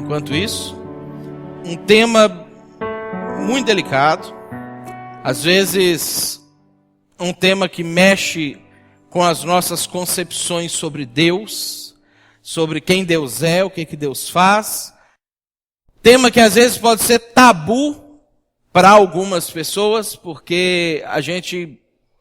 Enquanto isso, um tema muito delicado, às vezes um tema que mexe com as nossas concepções sobre Deus, sobre quem Deus é, o que Deus faz. Tema que às vezes pode ser tabu para algumas pessoas, porque a gente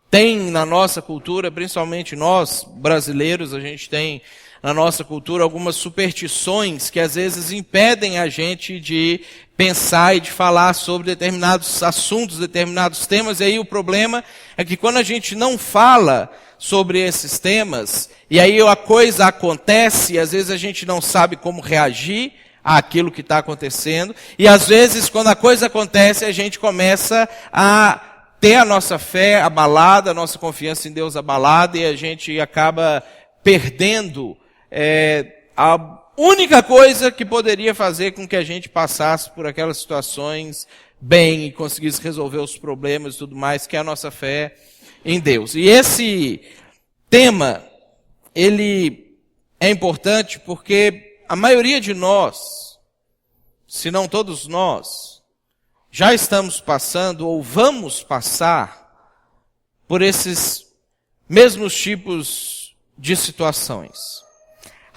tem na nossa cultura, principalmente nós brasileiros, a gente tem na nossa cultura algumas superstições que às vezes impedem a gente de pensar e de falar sobre determinados assuntos, determinados temas. E aí o problema é que quando a gente não fala sobre esses temas, e aí a coisa acontece, e às vezes a gente não sabe como reagir àquilo que está acontecendo, e às vezes quando a coisa acontece a gente começa a ter a nossa fé abalada, a nossa confiança em Deus abalada, e a gente acaba perdendo a única coisa que poderia fazer com que a gente passasse por aquelas situações bem e conseguisse resolver os problemas e tudo mais, que é a nossa fé em Deus. E esse tema, ele é importante porque a maioria de nós, se não todos nós, já estamos passando ou vamos passar por esses mesmos tipos de situações.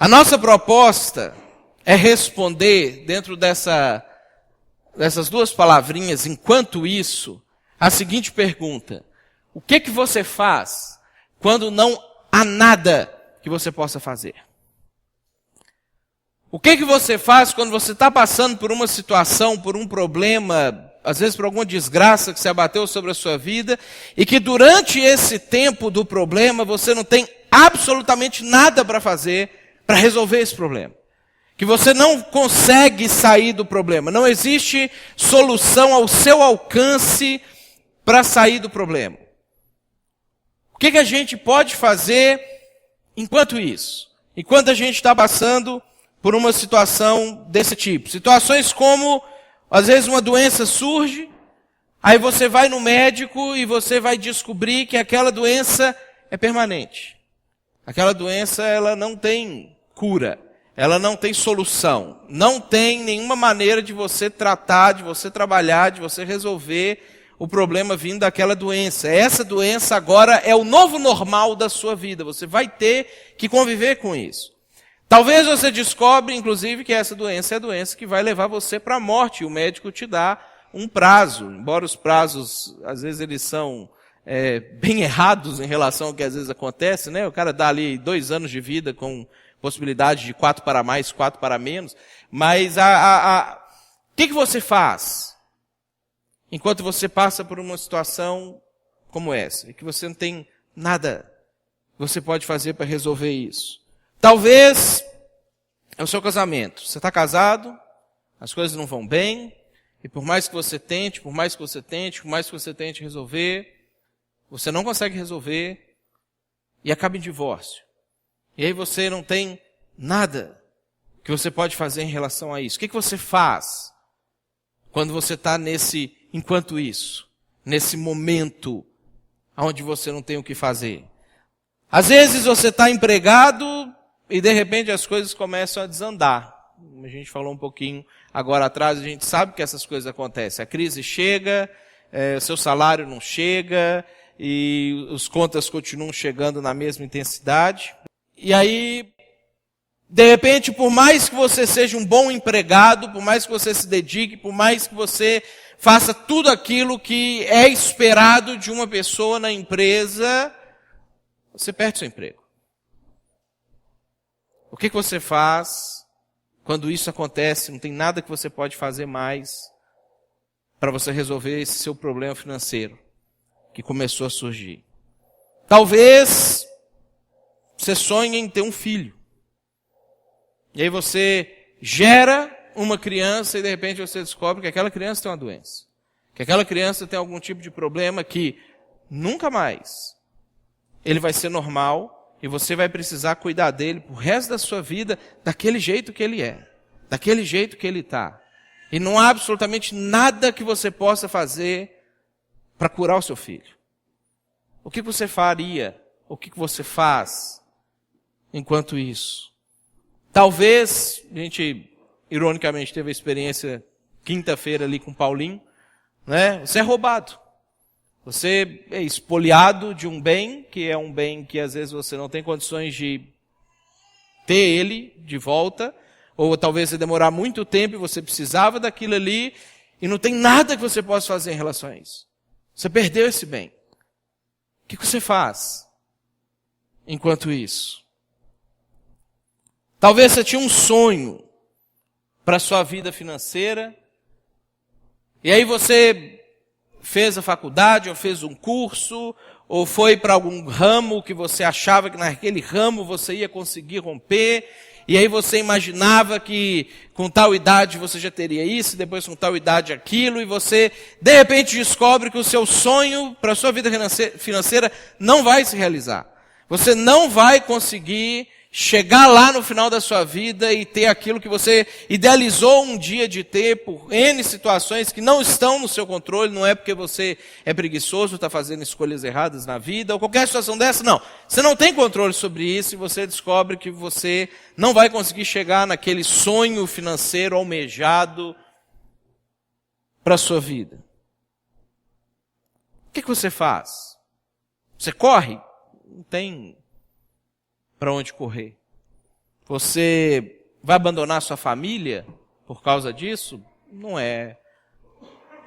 A nossa proposta é responder, dentro dessas duas palavrinhas, enquanto isso, a seguinte pergunta: o que você faz quando não há nada que você possa fazer? O que você faz quando você está passando por uma situação, por um problema, às vezes por alguma desgraça que se abateu sobre a sua vida, e que durante esse tempo do problema você não tem absolutamente nada para fazer para resolver esse problema? Que você não consegue sair do problema. Não existe solução ao seu alcance para sair do problema. O que a gente pode fazer enquanto isso? Enquanto a gente está passando por uma situação desse tipo. Situações como, às vezes uma doença surge, aí você vai no médico e você vai descobrir que aquela doença é permanente. Aquela doença, ela não tem cura, ela não tem solução, não tem nenhuma maneira de você tratar, de você trabalhar, de você resolver o problema vindo daquela doença. Essa doença agora é o novo normal da sua vida, você vai ter que conviver com isso. Talvez você descobre, inclusive, que essa doença é a doença que vai levar você para a morte, e o médico te dá um prazo, embora os prazos, às vezes, eles são bem errados em relação ao que às vezes acontece, né? O cara dá ali 2 anos de vida com possibilidade de 4 para mais, 4 para menos, mas o que você faz enquanto você passa por uma situação como essa, e que você não tem nada que você pode fazer para resolver isso? Talvez é o seu casamento. Você está casado, as coisas não vão bem, e por mais que você tente, por mais que você tente resolver, você não consegue resolver, e acaba em divórcio. E aí você não tem nada que você pode fazer em relação a isso. O que você faz quando você está enquanto isso, nesse momento onde você não tem o que fazer? Às vezes você está empregado e de repente as coisas começam a desandar. A gente falou um pouquinho agora atrás, a gente sabe que essas coisas acontecem. A crise chega, o seu salário não chega e as contas continuam chegando na mesma intensidade. E aí, de repente, por mais que você seja um bom empregado, por mais que você se dedique, por mais que você faça tudo aquilo que é esperado de uma pessoa na empresa, você perde seu emprego. O que você faz quando isso acontece? Não tem nada que você pode fazer mais para você resolver esse seu problema financeiro que começou a surgir. Talvez você sonha em ter um filho. E aí você gera uma criança e de repente você descobre que aquela criança tem uma doença. Que aquela criança tem algum tipo de problema que nunca mais ele vai ser normal e você vai precisar cuidar dele pro resto da sua vida daquele jeito que ele é. Daquele jeito que ele está. E não há absolutamente nada que você possa fazer para curar o seu filho. O que você faria? O que você faz enquanto isso? Talvez, a gente ironicamente teve a experiência quinta-feira ali com o Paulinho, né? Você é roubado. Você é espoliado de um bem, que é um bem que às vezes você não tem condições de ter ele de volta, ou talvez você demorar muito tempo e você precisava daquilo ali, e não tem nada que você possa fazer em relação a isso. Você perdeu esse bem. O que você faz enquanto isso? Talvez você tinha um sonho para a sua vida financeira, e aí você fez a faculdade, ou fez um curso, ou foi para algum ramo que você achava que naquele ramo você ia conseguir romper, e aí você imaginava que com tal idade você já teria isso, depois com tal idade aquilo, e você de repente descobre que o seu sonho para a sua vida financeira não vai se realizar. Você não vai conseguir chegar lá no final da sua vida e ter aquilo que você idealizou um dia de ter por N situações que não estão no seu controle, não é porque você é preguiçoso, está fazendo escolhas erradas na vida, ou qualquer situação dessa, não. Você não tem controle sobre isso e você descobre que você não vai conseguir chegar naquele sonho financeiro almejado para a sua vida. O que você faz? Você corre? Não tem para onde correr. Você vai abandonar sua família por causa disso? Não é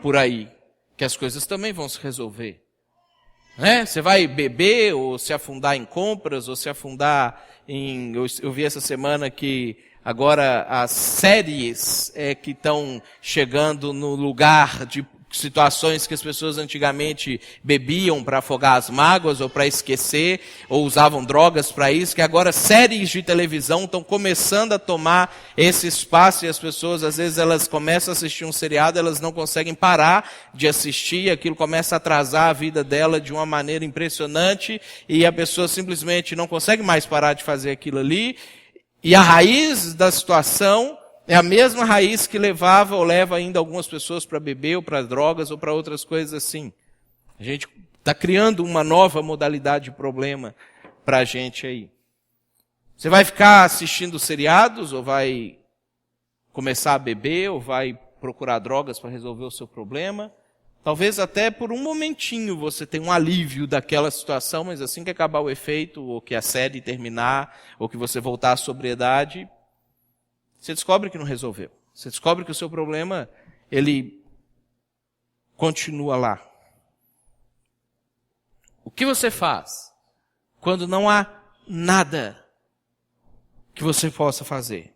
por aí que as coisas também vão se resolver. Né? Você vai beber, ou se afundar em compras, ou se afundar em... Eu vi essa semana que agora as séries que estão chegando no lugar de situações que as pessoas antigamente bebiam para afogar as mágoas ou para esquecer, ou usavam drogas para isso, que agora séries de televisão estão começando a tomar esse espaço, e as pessoas às vezes elas começam a assistir um seriado, elas não conseguem parar de assistir, aquilo começa a atrasar a vida dela de uma maneira impressionante, e a pessoa simplesmente não consegue mais parar de fazer aquilo ali, e a raiz da situação é a mesma raiz que levava ou leva ainda algumas pessoas para beber, ou para drogas, ou para outras coisas assim. A gente está criando uma nova modalidade de problema para a gente aí. Você vai ficar assistindo seriados, ou vai começar a beber, ou vai procurar drogas para resolver o seu problema? Talvez até por um momentinho você tenha um alívio daquela situação, mas assim que acabar o efeito, ou que a série terminar, ou que você voltar à sobriedade, você descobre que não resolveu. Você descobre que o seu problema, ele continua lá. O que você faz quando não há nada que você possa fazer?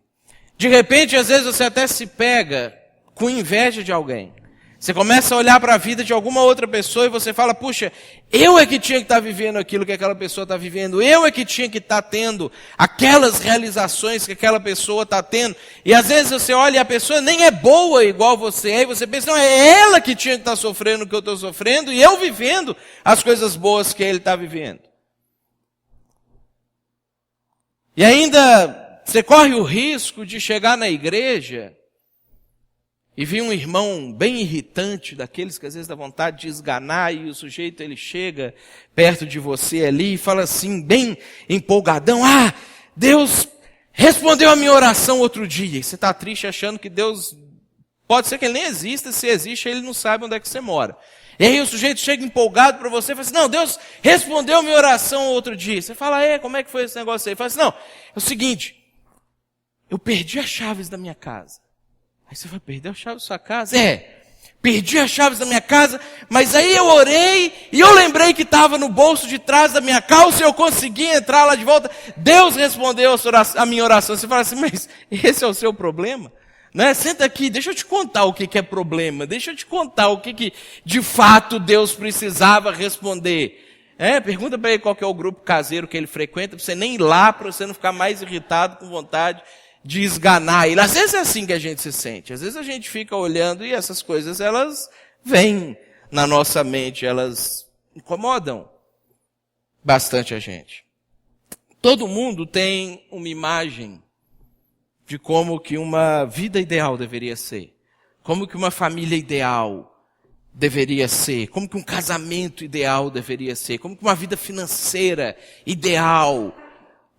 De repente, às vezes você até se pega com inveja de alguém. Você começa a olhar para a vida de alguma outra pessoa e você fala, puxa, eu é que tinha que estar vivendo aquilo que aquela pessoa está vivendo, eu é que tinha que estar tendo aquelas realizações que aquela pessoa está tendo. E às vezes você olha e a pessoa nem é boa igual você é, e você pensa, não, é ela que tinha que estar sofrendo o que eu estou sofrendo, e eu vivendo as coisas boas que ele está vivendo. E ainda você corre o risco de chegar na igreja e vi um irmão bem irritante, daqueles que às vezes dá vontade de esganar, e o sujeito ele chega perto de você ali e fala assim, bem empolgadão, Deus respondeu a minha oração outro dia. E você está triste achando que Deus, pode ser que ele nem exista, se existe ele não sabe onde é que você mora. E aí o sujeito chega empolgado para você e fala assim, não, Deus respondeu a minha oração outro dia. Você fala, como é que foi esse negócio aí? Ele fala assim, não, é o seguinte, eu perdi as chaves da minha casa. Aí você vai perder a chave da sua casa? Perdi as chaves da minha casa, mas aí eu orei e eu lembrei que estava no bolso de trás da minha calça e eu consegui entrar lá de volta. Deus respondeu a minha oração. Você fala assim, mas esse é o seu problema? Né? Senta aqui, deixa eu te contar o que é problema. Deixa eu te contar o que de fato Deus precisava responder. Pergunta para ele qual que é o grupo caseiro que ele frequenta, para você nem ir lá, para você não ficar mais irritado, com vontade de esganar ele. Às vezes é assim que a gente se sente. Às vezes a gente fica olhando e essas coisas, elas vêm na nossa mente, elas incomodam bastante a gente. Todo mundo tem uma imagem de como que uma vida ideal deveria ser. Como que uma família ideal deveria ser. Como que um casamento ideal deveria ser. Como que uma vida financeira ideal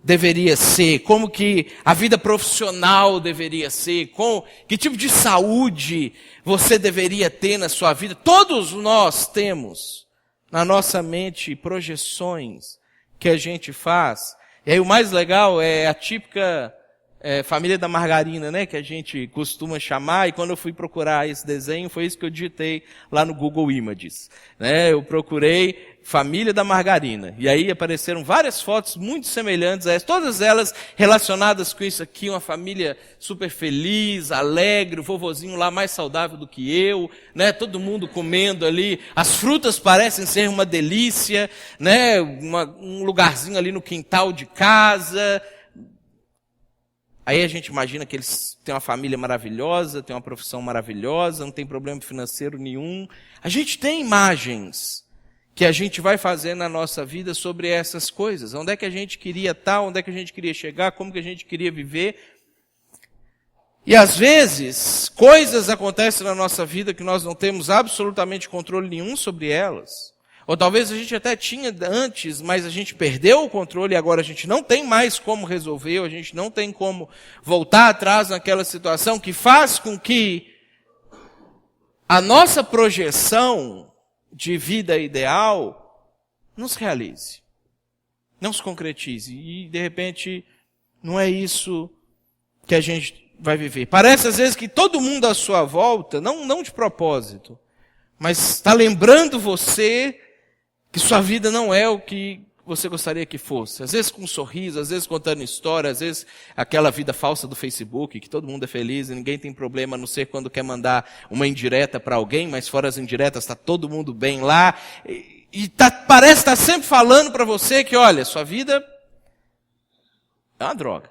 deveria ser, como que a vida profissional deveria ser, que tipo de saúde você deveria ter na sua vida. Todos nós temos na nossa mente projeções que a gente faz. E aí o mais legal é a típica família da margarina, né, que a gente costuma chamar, e quando eu fui procurar esse desenho, foi isso que eu digitei lá no Google Images. Né, eu procurei família da margarina, e aí apareceram várias fotos muito semelhantes a essas, todas elas relacionadas com isso aqui, uma família super feliz, alegre, o vovozinho lá mais saudável do que eu, né, todo mundo comendo ali, as frutas parecem ser uma delícia, né, um lugarzinho ali no quintal de casa. Aí a gente imagina que eles têm uma família maravilhosa, têm uma profissão maravilhosa, não tem problema financeiro nenhum. A gente tem imagens que a gente vai fazer na nossa vida sobre essas coisas. Onde é que a gente queria estar, onde é que a gente queria chegar, como que a gente queria viver. E às vezes, coisas acontecem na nossa vida que nós não temos absolutamente controle nenhum sobre elas. Ou talvez a gente até tinha antes, mas a gente perdeu o controle e agora a gente não tem mais como resolver, ou a gente não tem como voltar atrás naquela situação, que faz com que a nossa projeção de vida ideal não se realize, não se concretize. E de repente não é isso que a gente vai viver. Parece às vezes que todo mundo à sua volta, não de propósito, mas está lembrando você que sua vida não é o que você gostaria que fosse. Às vezes com um sorriso, às vezes contando história, às vezes aquela vida falsa do Facebook, que todo mundo é feliz e ninguém tem problema, a não ser quando quer mandar uma indireta para alguém, mas fora as indiretas está todo mundo bem lá. Parece estar sempre falando para você que, olha, sua vida é uma droga.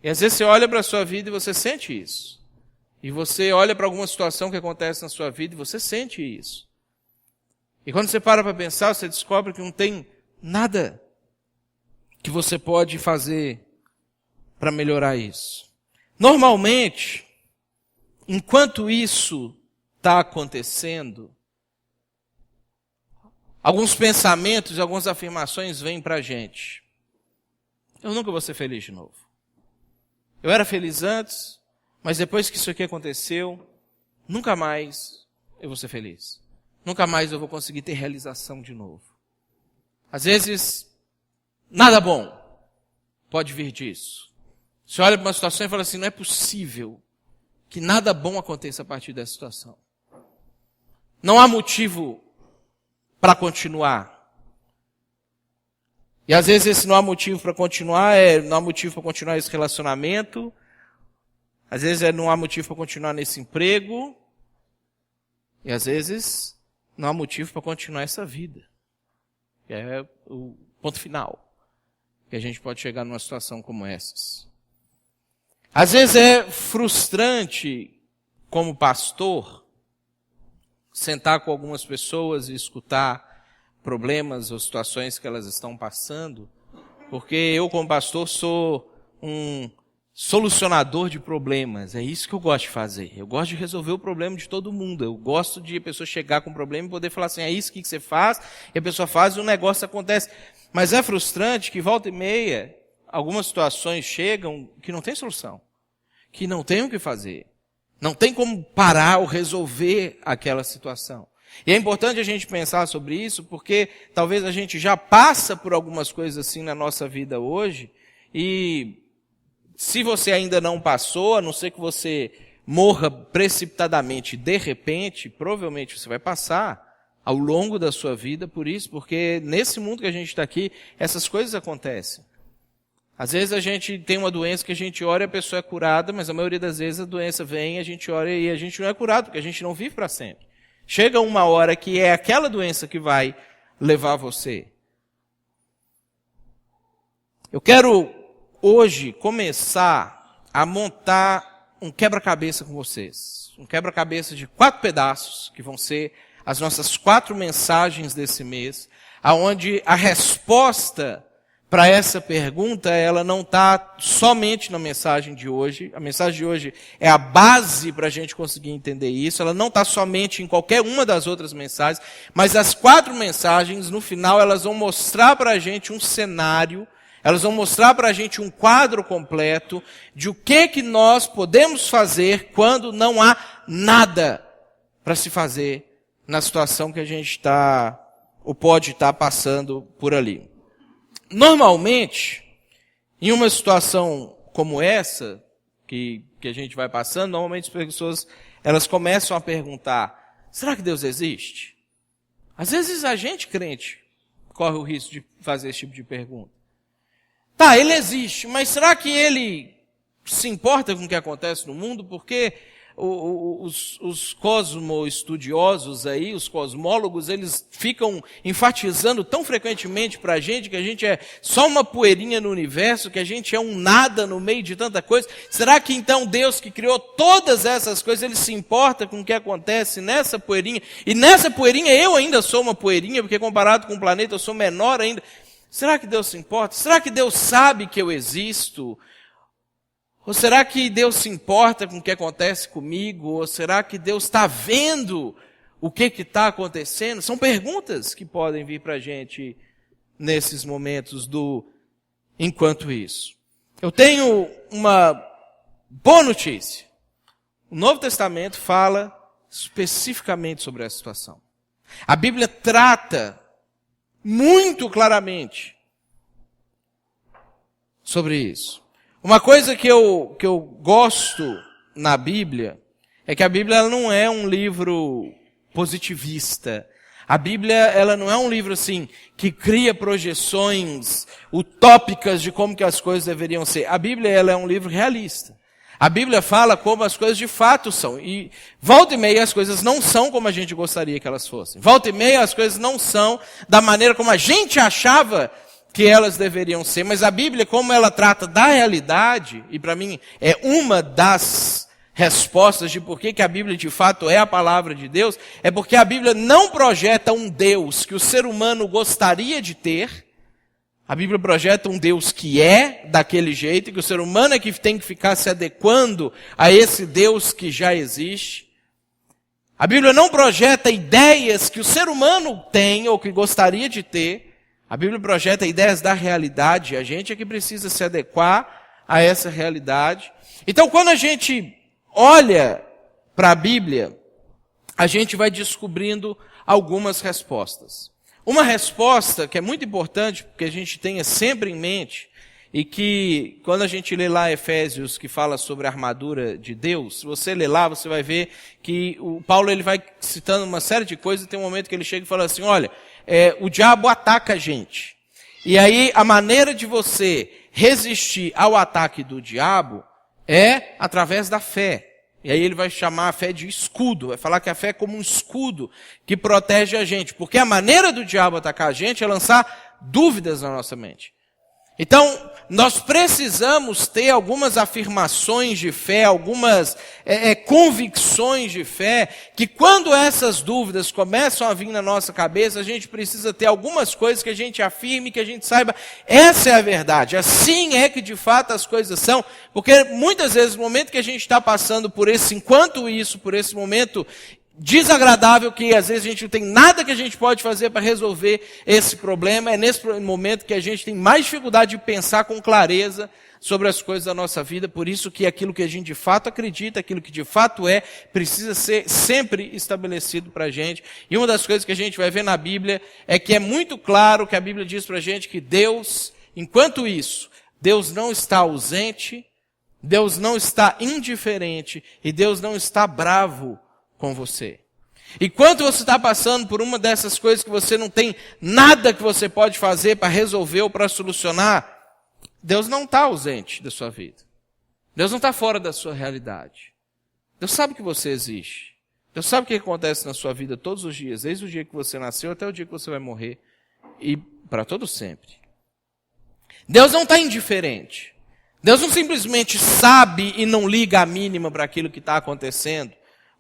E às vezes você olha para a sua vida e você sente isso. E você olha para alguma situação que acontece na sua vida e você sente isso. E quando você para pensar, você descobre que não tem nada que você pode fazer para melhorar isso. Normalmente, enquanto isso está acontecendo, alguns pensamentos e algumas afirmações vêm para a gente. Eu nunca vou ser feliz de novo. Eu era feliz antes, mas depois que isso aqui aconteceu, nunca mais eu vou ser feliz. Nunca mais eu vou conseguir ter realização de novo. Às vezes, nada bom pode vir disso. Você olha para uma situação e fala assim, não é possível que nada bom aconteça a partir dessa situação. Não há motivo para continuar. E às vezes esse não há motivo para continuar, não há motivo para continuar esse relacionamento. Às vezes não há motivo para continuar nesse emprego. E às vezes não há motivo para continuar essa vida. Que é o ponto final. Que a gente pode chegar numa situação como essas. Às vezes é frustrante, como pastor, sentar com algumas pessoas e escutar problemas ou situações que elas estão passando, porque eu, como pastor, sou um solucionador de problemas. É isso que eu gosto de fazer. Eu gosto de resolver o problema de todo mundo. Eu gosto de a pessoa chegar com um problema e poder falar assim, é isso que você faz, e a pessoa faz e o negócio acontece. Mas é frustrante que volta e meia, algumas situações chegam que não tem solução, que não tem o que fazer. Não tem como parar ou resolver aquela situação. E é importante a gente pensar sobre isso, porque talvez a gente já passa por algumas coisas assim na nossa vida hoje, e se você ainda não passou, a não ser que você morra precipitadamente, de repente, provavelmente você vai passar ao longo da sua vida por isso, porque nesse mundo que a gente está aqui, essas coisas acontecem. Às vezes a gente tem uma doença que a gente ora e a pessoa é curada, mas a maioria das vezes a doença vem, a gente ora e a gente não é curado, porque a gente não vive para sempre. Chega uma hora que é aquela doença que vai levar você. Eu quero hoje começar a montar um quebra-cabeça com vocês. Um quebra-cabeça de 4 pedaços, que vão ser as nossas 4 mensagens desse mês, aonde a resposta para essa pergunta, ela não está somente na mensagem de hoje. A mensagem de hoje é a base para a gente conseguir entender isso. Ela não está somente em qualquer uma das outras mensagens, mas as 4 mensagens, no final, elas vão mostrar para a gente um cenário. Elas vão mostrar para a gente um quadro completo de o que nós podemos fazer quando não há nada para se fazer na situação que a gente está ou pode estar passando por ali. Normalmente, em uma situação como essa, que a gente vai passando, normalmente as pessoas elas começam a perguntar, será que Deus existe? Às vezes a gente, crente, corre o risco de fazer esse tipo de pergunta. Tá, ele existe, mas será que ele se importa com o que acontece no mundo? Porque os cosmo-estudiosos aí, os cosmólogos, eles ficam enfatizando tão frequentemente para a gente que a gente é só uma poeirinha no universo, que a gente é um nada no meio de tanta coisa. Será que então Deus que criou todas essas coisas, ele se importa com o que acontece nessa poeirinha? E nessa poeirinha eu ainda sou uma poeirinha, porque comparado com o planeta eu sou menor ainda. Será que Deus se importa? Será que Deus sabe que eu existo? Ou será que Deus se importa com o que acontece comigo? Ou será que Deus está vendo o que está acontecendo? São perguntas que podem vir para a gente nesses momentos do enquanto isso. Eu tenho uma boa notícia. O Novo Testamento fala especificamente sobre essa situação. A Bíblia trata muito claramente sobre isso. Uma coisa que eu gosto na Bíblia é que a Bíblia ela não é um livro positivista. A Bíblia ela não é um livro assim que cria projeções utópicas de como que as coisas deveriam ser. A Bíblia ela é um livro realista. A Bíblia fala como as coisas de fato são. E volta e meia as coisas não são como a gente gostaria que elas fossem. Volta e meia as coisas não são da maneira como a gente achava que elas deveriam ser, mas a Bíblia, como ela trata da realidade, e para mim é uma das respostas de por que a Bíblia de fato é a palavra de Deus, é porque a Bíblia não projeta um Deus que o ser humano gostaria de ter, a Bíblia projeta um Deus que é daquele jeito, que o ser humano é que tem que ficar se adequando a esse Deus que já existe. A Bíblia não projeta ideias que o ser humano tem ou que gostaria de ter. A Bíblia projeta ideias da realidade, a gente é que precisa se adequar a essa realidade. Então, quando a gente olha para a Bíblia, a gente vai descobrindo algumas respostas. Uma resposta que é muito importante, porque a gente tenha sempre em mente, e que quando a gente lê lá Efésios, que fala sobre a armadura de Deus, se você ler lá, você vai ver que o Paulo ele vai citando uma série de coisas, e tem um momento que ele chega e fala assim, olha, o diabo ataca a gente. E aí a maneira de você resistir ao ataque do diabo é através da fé. E aí ele vai chamar a fé de escudo, vai falar que a fé é como um escudo que protege a gente. Porque a maneira do diabo atacar a gente é lançar dúvidas na nossa mente. Então, nós precisamos ter algumas afirmações de fé, algumas convicções de fé, que quando essas dúvidas começam a vir na nossa cabeça, a gente precisa ter algumas coisas que a gente afirme, que a gente saiba, essa é a verdade, assim é que de fato as coisas são, porque muitas vezes no momento que a gente está passando por esse, enquanto isso, por esse momento desagradável, que às vezes a gente não tem nada que a gente pode fazer para resolver esse problema, é nesse momento que a gente tem mais dificuldade de pensar com clareza sobre as coisas da nossa vida, por isso que aquilo que a gente de fato acredita, aquilo que de fato é, precisa ser sempre estabelecido para a gente. E uma das coisas que a gente vai ver na Bíblia é que é muito claro que a Bíblia diz para a gente que Deus, enquanto isso, Deus não está ausente, Deus não está indiferente e Deus não está bravo com você. Enquanto você está passando por uma dessas coisas que você não tem nada que você pode fazer para resolver ou para solucionar, Deus não está ausente da sua vida. Deus não está fora da sua realidade. Deus sabe que você existe. Deus sabe o que acontece na sua vida todos os dias, desde o dia que você nasceu até o dia que você vai morrer, e para todo sempre. Deus não está indiferente. Deus não simplesmente sabe e não liga a mínima para aquilo que está acontecendo,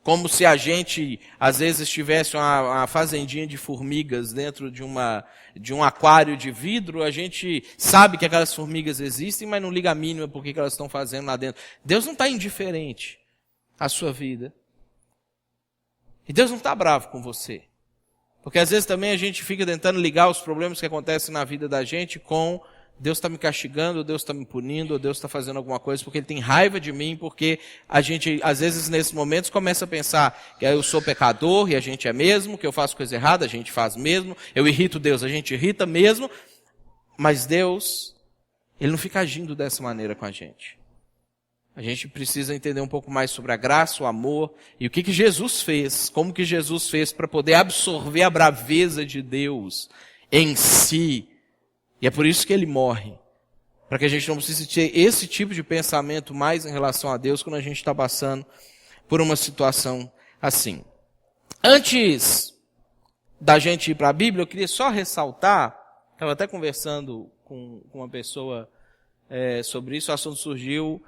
como se a gente, às vezes, tivesse uma fazendinha de formigas dentro de um aquário de vidro, a gente sabe que aquelas formigas existem, mas não liga a mínima por que elas estão fazendo lá dentro. Deus não está indiferente à sua vida. E Deus não está bravo com você. Porque às vezes também a gente fica tentando ligar os problemas que acontecem na vida da gente com Deus está me castigando, ou Deus está me punindo, ou Deus está fazendo alguma coisa porque Ele tem raiva de mim, porque a gente, às vezes, nesses momentos, começa a pensar que eu sou pecador, e a gente é mesmo, que eu faço coisa errada, a gente faz mesmo, eu irrito Deus, a gente irrita mesmo, mas Deus, Ele não fica agindo dessa maneira com a gente. A gente precisa entender um pouco mais sobre a graça, o amor, e o que Jesus fez, como que Jesus fez para poder absorver a braveza de Deus em si. E é por isso que Ele morre. Para que a gente não precise ter esse tipo de pensamento mais em relação a Deus quando a gente está passando por uma situação assim. Antes da gente ir para a Bíblia, eu queria só ressaltar, estava até conversando com uma pessoa sobre isso, o assunto surgiu,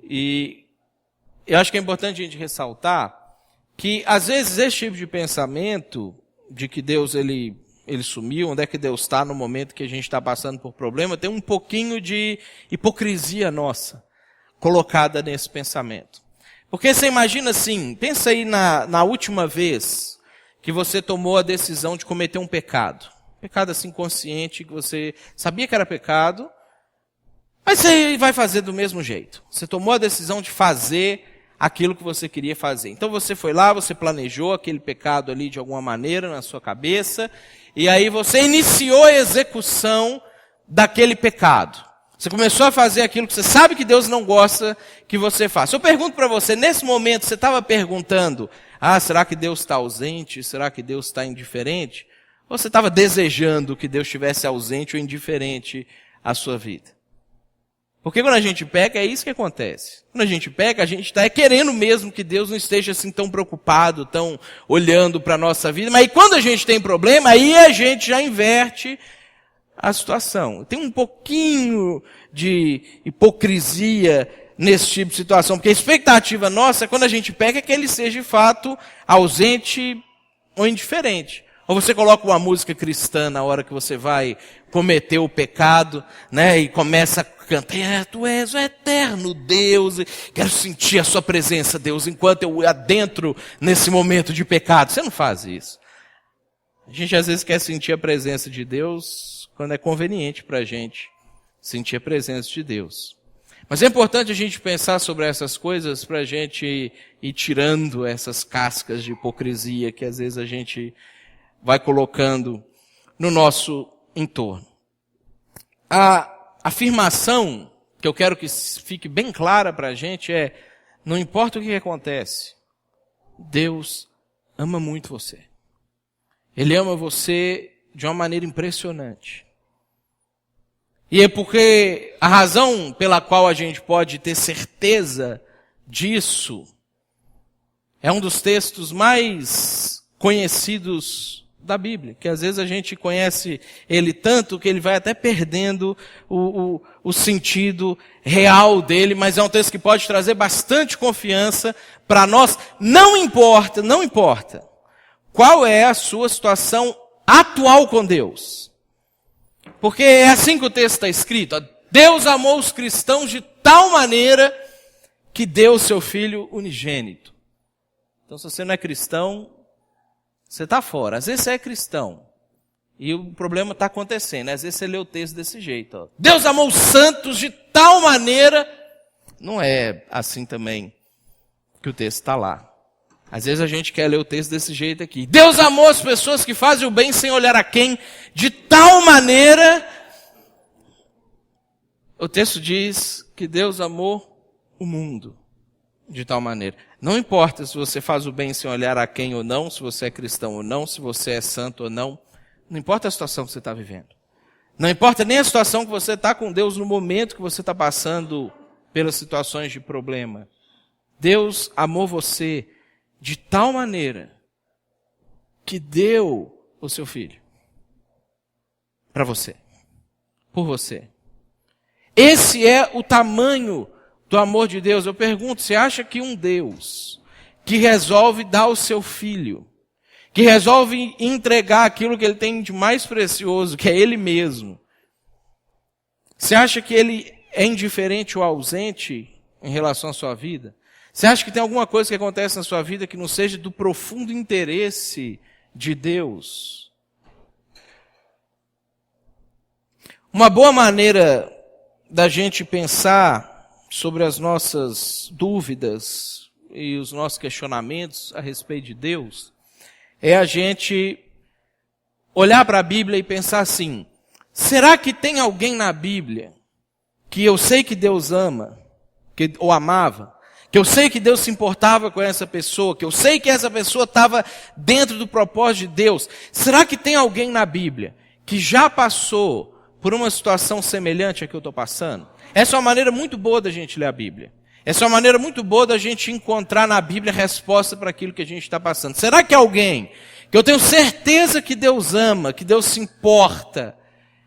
e eu acho que é importante a gente ressaltar que, às vezes, esse tipo de pensamento de que Deus ele sumiu, onde é que Deus está no momento que a gente está passando por problema, tem um pouquinho de hipocrisia nossa colocada nesse pensamento. Porque você imagina assim, pensa aí na última vez que você tomou a decisão de cometer um pecado. Pecado assim consciente, que você sabia que era pecado, mas você vai fazer do mesmo jeito. Você tomou a decisão de fazer aquilo que você queria fazer. Então você foi lá, você planejou aquele pecado ali de alguma maneira na sua cabeça, e aí você iniciou a execução daquele pecado. Você começou a fazer aquilo que você sabe que Deus não gosta que você faça. Eu pergunto para você, nesse momento você estava perguntando, será que Deus está ausente? Será que Deus está indiferente? Ou você estava desejando que Deus estivesse ausente ou indiferente à sua vida? Porque quando a gente peca, é isso que acontece. Quando a gente peca, a gente está querendo mesmo que Deus não esteja assim tão preocupado, tão olhando para a nossa vida. Mas aí, quando a gente tem problema, aí a gente já inverte a situação. Tem um pouquinho de hipocrisia nesse tipo de situação. Porque a expectativa nossa, quando a gente peca, é que ele seja de fato ausente ou indiferente. Ou você coloca uma música cristã na hora que você vai cometer o pecado, né? E começa a cantar, tu és o eterno Deus, quero sentir a sua presença, Deus, enquanto eu adentro nesse momento de pecado. Você não faz isso. A gente às vezes quer sentir a presença de Deus quando é conveniente para a gente sentir a presença de Deus. Mas é importante a gente pensar sobre essas coisas para a gente ir tirando essas cascas de hipocrisia que às vezes a gente vai colocando no nosso entorno. A afirmação que eu quero que fique bem clara para a gente é, não importa o que acontece, Deus ama muito você. Ele ama você de uma maneira impressionante. E é porque a razão pela qual a gente pode ter certeza disso é um dos textos mais conhecidos da Bíblia, que às vezes a gente conhece ele tanto que ele vai até perdendo o sentido real dele, mas é um texto que pode trazer bastante confiança para nós. Não importa qual é a sua situação atual com Deus. Porque é assim que o texto está escrito. Deus amou os cristãos de tal maneira que deu o seu Filho unigênito. Então, se você não é cristão, você está fora. Às vezes você é cristão e o problema está acontecendo. Às vezes você lê o texto desse jeito. Ó. Deus amou os santos de tal maneira. Não é assim também que o texto está lá. Às vezes a gente quer ler o texto desse jeito aqui. Deus amou as pessoas que fazem o bem sem olhar a quem, de tal maneira. O texto diz que Deus amou o mundo de tal maneira. Não importa se você faz o bem sem olhar a quem ou não, se você é cristão ou não, se você é santo ou não. Não importa a situação que você está vivendo. Não importa nem a situação que você está com Deus no momento que você está passando pelas situações de problema. Deus amou você de tal maneira que deu o seu Filho para você, por você. Esse é o tamanho do amor de Deus. Eu pergunto, você acha que um Deus que resolve dar o seu Filho, que resolve entregar aquilo que Ele tem de mais precioso, que é Ele mesmo, você acha que Ele é indiferente ou ausente em relação à sua vida? Você acha que tem alguma coisa que acontece na sua vida que não seja do profundo interesse de Deus? Uma boa maneira da gente pensar sobre as nossas dúvidas e os nossos questionamentos a respeito de Deus é a gente olhar para a Bíblia e pensar assim: será que tem alguém na Bíblia que eu sei que Deus ama, ou amava, que eu sei que Deus se importava com essa pessoa, que eu sei que essa pessoa estava dentro do propósito de Deus? Será que tem alguém na Bíblia que já passou por uma situação semelhante à que eu estou passando? Essa é uma maneira muito boa da gente ler a Bíblia. Essa é uma maneira muito boa da gente encontrar na Bíblia resposta para aquilo que a gente está passando. Será que alguém que eu tenho certeza que Deus ama, que Deus se importa,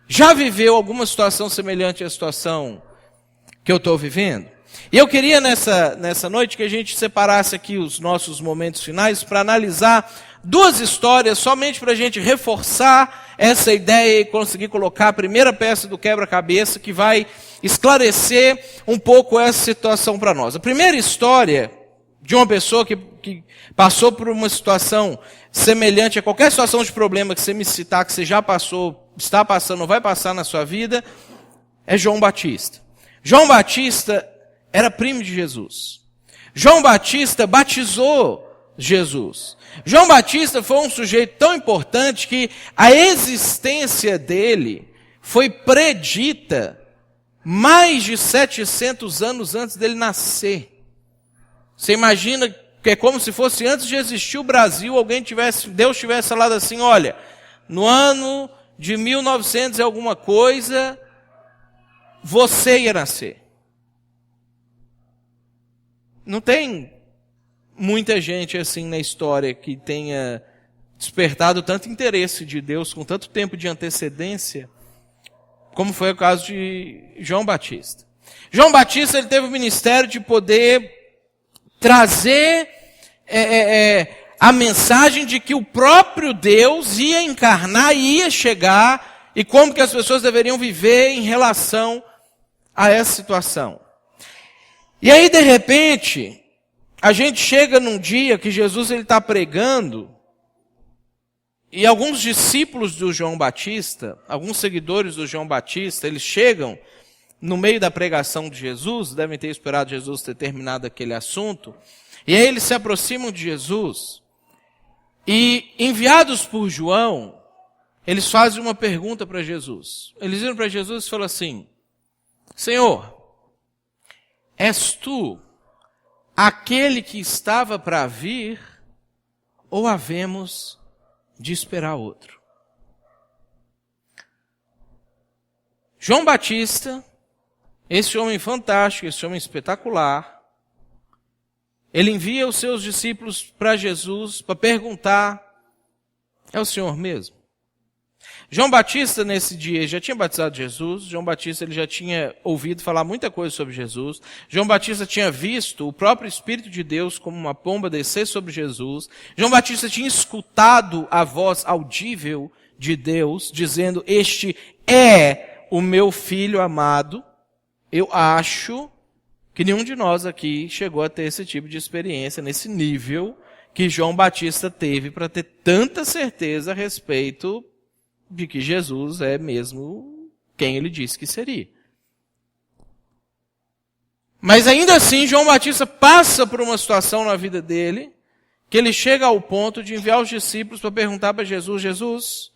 já viveu alguma situação semelhante à situação que eu estou vivendo? E eu queria nessa noite que a gente separasse aqui os nossos momentos finais para analisar duas histórias, somente para a gente reforçar essa ideia e conseguir colocar a primeira peça do quebra-cabeça que vai esclarecer um pouco essa situação para nós. A primeira história de uma pessoa que passou por uma situação semelhante a qualquer situação de problema que você me citar, que você já passou, está passando ou vai passar na sua vida, é João Batista. João Batista era primo de Jesus. João Batista batizou Jesus. João Batista foi um sujeito tão importante que a existência dele foi predita mais de 700 anos antes dele nascer. Você imagina que é como se fosse antes de existir o Brasil, Deus tivesse falado assim: olha, no ano de 1900 e alguma coisa, você ia nascer. Não tem muita gente assim na história que tenha despertado tanto interesse de Deus com tanto tempo de antecedência, como foi o caso de João Batista. João Batista, ele teve o ministério de poder trazer a mensagem de que o próprio Deus ia encarnar e ia chegar, e como que as pessoas deveriam viver em relação a essa situação. E aí, de repente, a gente chega num dia que Jesus está pregando, e alguns discípulos do João Batista, alguns seguidores do João Batista, eles chegam no meio da pregação de Jesus, devem ter esperado Jesus ter terminado aquele assunto, e aí eles se aproximam de Jesus, e enviados por João, eles fazem uma pergunta para Jesus. Eles viram para Jesus e falam assim: Senhor, és tu aquele que estava para vir, ou havemos de esperar outro? João Batista, esse homem fantástico, esse homem espetacular, ele envia os seus discípulos para Jesus para perguntar: é o Senhor mesmo? João Batista, nesse dia, já tinha batizado Jesus. João Batista, ele já tinha ouvido falar muita coisa sobre Jesus. João Batista tinha visto o próprio Espírito de Deus como uma pomba descer sobre Jesus. João Batista tinha escutado a voz audível de Deus, dizendo: este é o meu filho amado. Eu acho que nenhum de nós aqui chegou a ter esse tipo de experiência, nesse nível que João Batista teve, para ter tanta certeza a respeito de que Jesus é mesmo quem ele disse que seria. Mas ainda assim, João Batista passa por uma situação na vida dele, que ele chega ao ponto de enviar os discípulos para perguntar para Jesus: Jesus,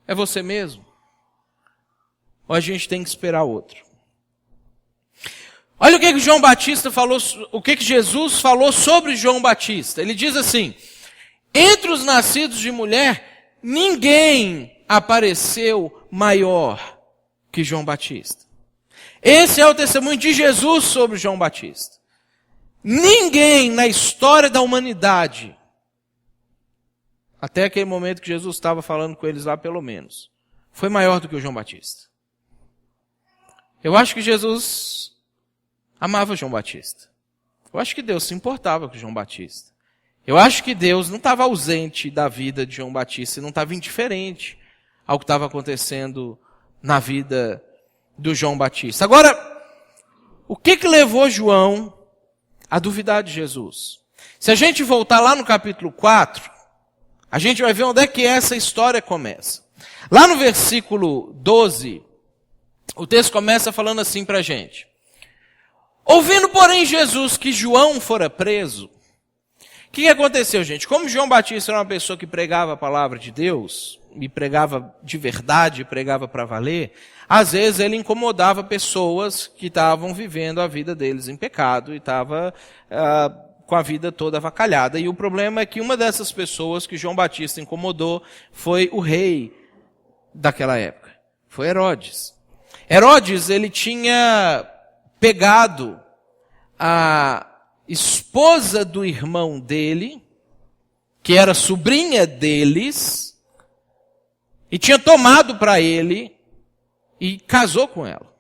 é você mesmo? Ou a gente tem que esperar outro? Olha o que João Batista falou, o que Jesus falou sobre João Batista. Ele diz assim: entre os nascidos de mulher, ninguém apareceu maior que João Batista. Esse é o testemunho de Jesus sobre João Batista. Ninguém na história da humanidade, até aquele momento que Jesus estava falando com eles lá pelo menos, foi maior do que o João Batista. Eu acho que Jesus amava João Batista. Eu acho que Deus se importava com João Batista. Eu acho que Deus não estava ausente da vida de João Batista, não estava indiferente ao que estava acontecendo na vida do João Batista. Agora, o que levou João a duvidar de Jesus? Se a gente voltar lá no capítulo 4, a gente vai ver onde é que essa história começa. Lá no versículo 12, o texto começa falando assim para a gente. Ouvindo, porém, Jesus que João fora preso, o que aconteceu, gente? Como João Batista era uma pessoa que pregava a palavra de Deus, e pregava de verdade, pregava para valer, às vezes ele incomodava pessoas que estavam vivendo a vida deles em pecado e estava com a vida toda avacalhada. E o problema é que uma dessas pessoas que João Batista incomodou foi o rei daquela época. Foi Herodes. Herodes, ele tinha pegado a esposa do irmão dele, que era sobrinha deles, e tinha tomado para ele e casou com ela.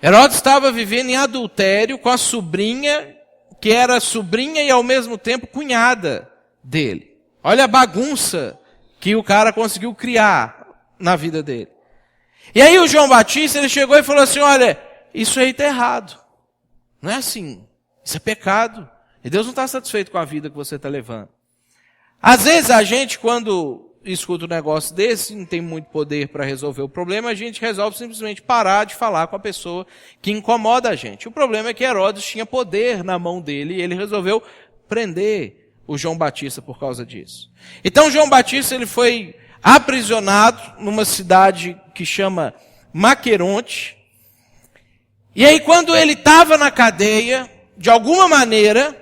Herodes estava vivendo em adultério com a sobrinha, que era sobrinha e ao mesmo tempo cunhada dele. Olha a bagunça que o cara conseguiu criar na vida dele. E aí o João Batista, ele chegou e falou assim, olha, isso aí está errado. Não é assim. Isso é pecado. E Deus não está satisfeito com a vida que você está levando. Às vezes a gente, quando escuta um negócio desse, não tem muito poder para resolver o problema, a gente resolve simplesmente parar de falar com a pessoa que incomoda a gente. O problema é que Herodes tinha poder na mão dele e ele resolveu prender o João Batista por causa disso. Então João Batista, ele foi aprisionado numa cidade que chama Maqueronte. E aí quando ele estava na cadeia, de alguma maneira,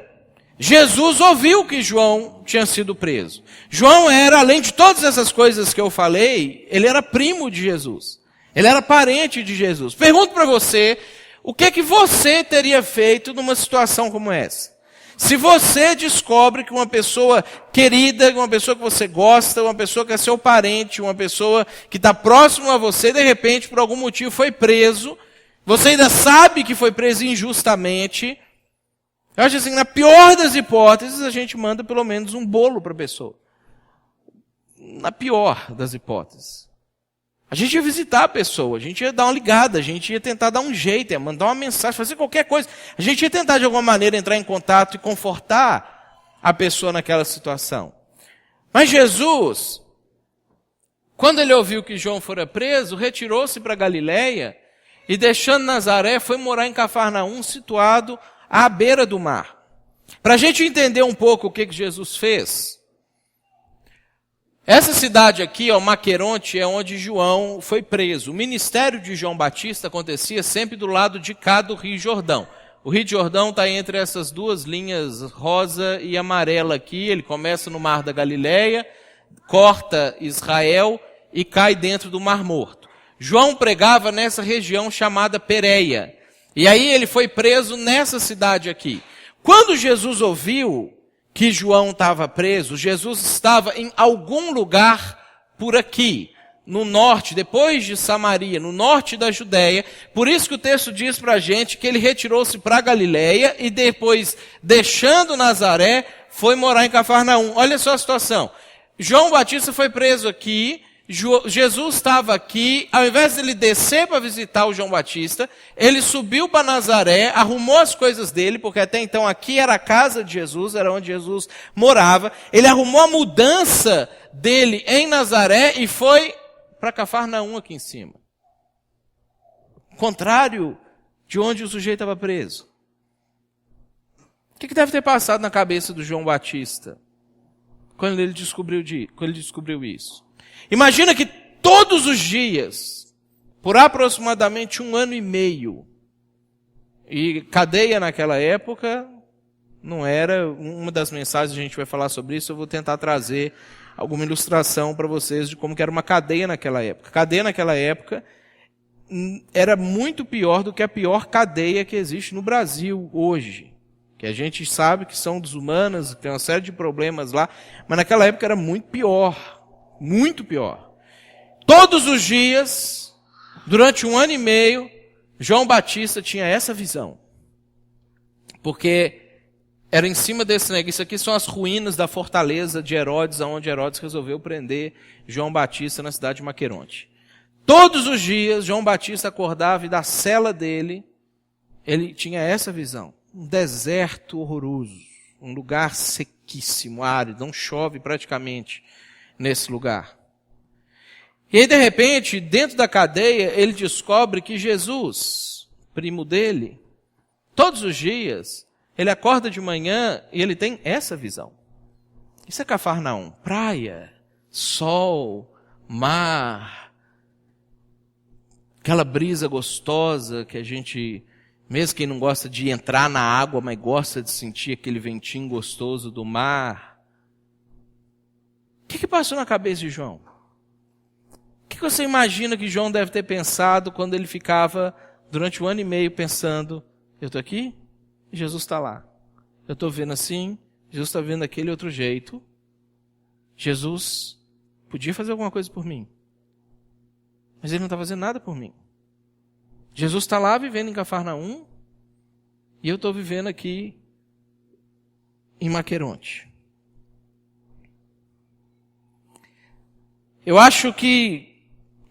Jesus ouviu que João tinha sido preso. João era, além de todas essas coisas que eu falei, ele era primo de Jesus. Ele era parente de Jesus. Pergunto para você, o que você teria feito numa situação como essa? Se você descobre que uma pessoa querida, uma pessoa que você gosta, uma pessoa que é seu parente, uma pessoa que está próximo a você, de repente, por algum motivo, foi preso, você ainda sabe que foi preso injustamente. Eu acho assim, na pior das hipóteses, a gente manda pelo menos um bolo para a pessoa. Na pior das hipóteses. A gente ia visitar a pessoa, a gente ia dar uma ligada, a gente ia tentar dar um jeito, ia mandar uma mensagem, fazer qualquer coisa. A gente ia tentar de alguma maneira entrar em contato e confortar a pessoa naquela situação. Mas Jesus, quando ele ouviu que João fora preso, retirou-se para Galiléia e deixando Nazaré, foi morar em Cafarnaum, situado à beira do mar. Para a gente entender um pouco o que Jesus fez, essa cidade aqui, Maqueronte, é onde João foi preso. O ministério de João Batista acontecia sempre do lado de cá do Rio Jordão. O Rio Jordão está entre essas duas linhas, rosa e amarela aqui. Ele começa no Mar da Galileia, corta Israel e cai dentro do Mar Morto. João pregava nessa região chamada Pérea. E aí ele foi preso nessa cidade aqui. Quando Jesus ouviu que João estava preso, Jesus estava em algum lugar por aqui, no norte, depois de Samaria, no norte da Judéia. Por isso que o texto diz para a gente que ele retirou-se para Galiléia e depois, deixando Nazaré, foi morar em Cafarnaum. Olha só a situação. João Batista foi preso aqui, Jesus estava aqui, ao invés de ele descer para visitar o João Batista, ele subiu para Nazaré, arrumou as coisas dele, porque até então aqui era a casa de Jesus, era onde Jesus morava. Ele arrumou a mudança dele em Nazaré e foi para Cafarnaum aqui em cima. Contrário de onde o sujeito estava preso. O que deve ter passado na cabeça do João Batista quando ele descobriu isso? Imagina que todos os dias, por aproximadamente 1 ano e meio, e cadeia naquela época não era uma das mensagens, a gente vai falar sobre isso, eu vou tentar trazer alguma ilustração para vocês de como que era uma cadeia naquela época. Cadeia naquela época era muito pior do que a pior cadeia que existe no Brasil hoje, que a gente sabe que são desumanas, que tem uma série de problemas lá, mas naquela época era muito pior. Muito pior. Todos os dias, durante 1 ano e meio, João Batista tinha essa visão. Porque era em cima desse negócio. Isso aqui são as ruínas da fortaleza de Herodes, onde Herodes resolveu prender João Batista na cidade de Maqueronte. Todos os dias, João Batista acordava e da cela dele, ele tinha essa visão. Um deserto horroroso, um lugar sequíssimo, árido, não chove praticamente nesse lugar. E aí, de repente, dentro da cadeia, ele descobre que Jesus, primo dele, todos os dias, ele acorda de manhã e ele tem essa visão. Isso é Cafarnaum, praia, sol, mar, aquela brisa gostosa que a gente, mesmo quem não gosta de entrar na água, mas gosta de sentir aquele ventinho gostoso do mar. O que passou na cabeça de João? O que você imagina que João deve ter pensado quando ele ficava durante 1 ano e meio pensando, eu estou aqui, Jesus está lá. Eu estou vendo assim, Jesus está vendo daquele outro jeito. Jesus podia fazer alguma coisa por mim, mas ele não está fazendo nada por mim. Jesus está lá vivendo em Cafarnaum e eu estou vivendo aqui em Maqueronte. Eu acho que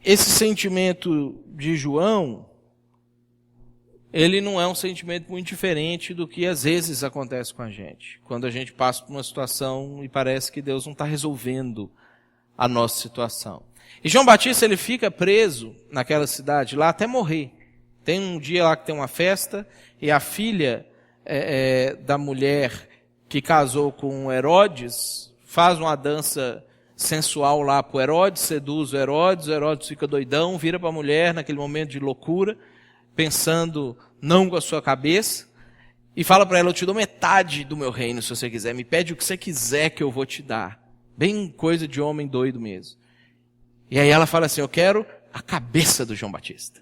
esse sentimento de João, ele não é um sentimento muito diferente do que às vezes acontece com a gente. Quando a gente passa por uma situação e parece que Deus não está resolvendo a nossa situação. E João Batista, ele fica preso naquela cidade lá até morrer. Tem um dia lá que tem uma festa e a filha da mulher que casou com Herodes faz uma dança sensual lá para o Herodes, seduz o Herodes fica doidão, vira para a mulher naquele momento de loucura, pensando não com a sua cabeça, e fala para ela, eu te dou metade do meu reino se você quiser, me pede o que você quiser que eu vou te dar. Bem coisa de homem doido mesmo. E aí ela fala assim, eu quero a cabeça do João Batista.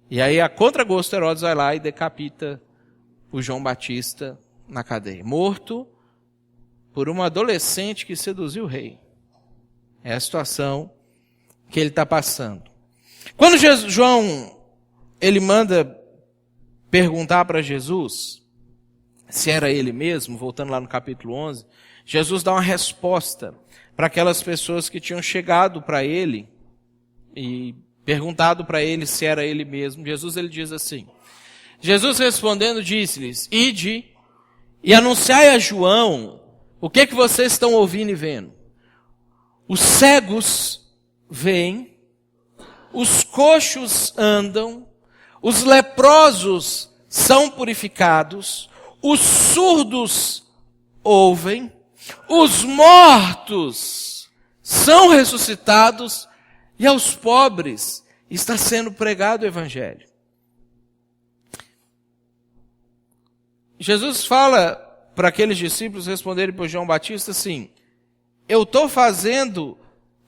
E aí a contragosto Herodes vai lá e decapita o João Batista na cadeia, morto por uma adolescente que seduziu o rei. É a situação que ele está passando. Quando João ele manda perguntar para Jesus se era ele mesmo, voltando lá no capítulo 11, Jesus dá uma resposta para aquelas pessoas que tinham chegado para ele e perguntado para ele se era ele mesmo. Jesus ele diz assim, Jesus respondendo disse-lhes, ide e anunciai a João o que vocês estão ouvindo e vendo. Os cegos veem, os coxos andam, os leprosos são purificados, os surdos ouvem, os mortos são ressuscitados e aos pobres está sendo pregado o evangelho. Jesus fala para aqueles discípulos responderem para João Batista assim, eu estou fazendo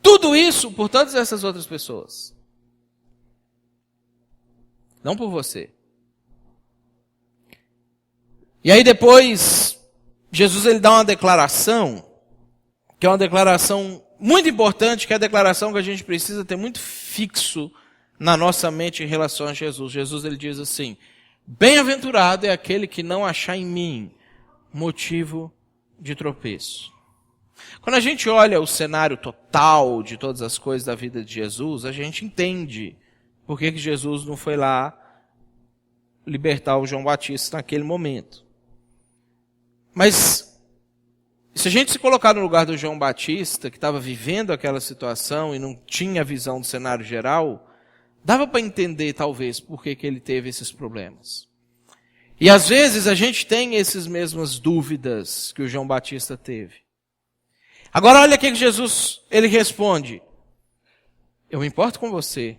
tudo isso por todas essas outras pessoas. Não por você. E aí depois, Jesus ele dá uma declaração, que é uma declaração muito importante, que é a declaração que a gente precisa ter muito fixo na nossa mente em relação a Jesus. Jesus ele diz assim, bem-aventurado é aquele que não achar em mim motivo de tropeço. Quando a gente olha o cenário total de todas as coisas da vida de Jesus, a gente entende por que Jesus não foi lá libertar o João Batista naquele momento. Mas, se a gente se colocar no lugar do João Batista, que estava vivendo aquela situação e não tinha a visão do cenário geral, dava para entender, talvez, por que ele teve esses problemas. E às vezes a gente tem essas mesmas dúvidas que o João Batista teve. Agora olha o que Jesus ele responde. Eu me importo com você.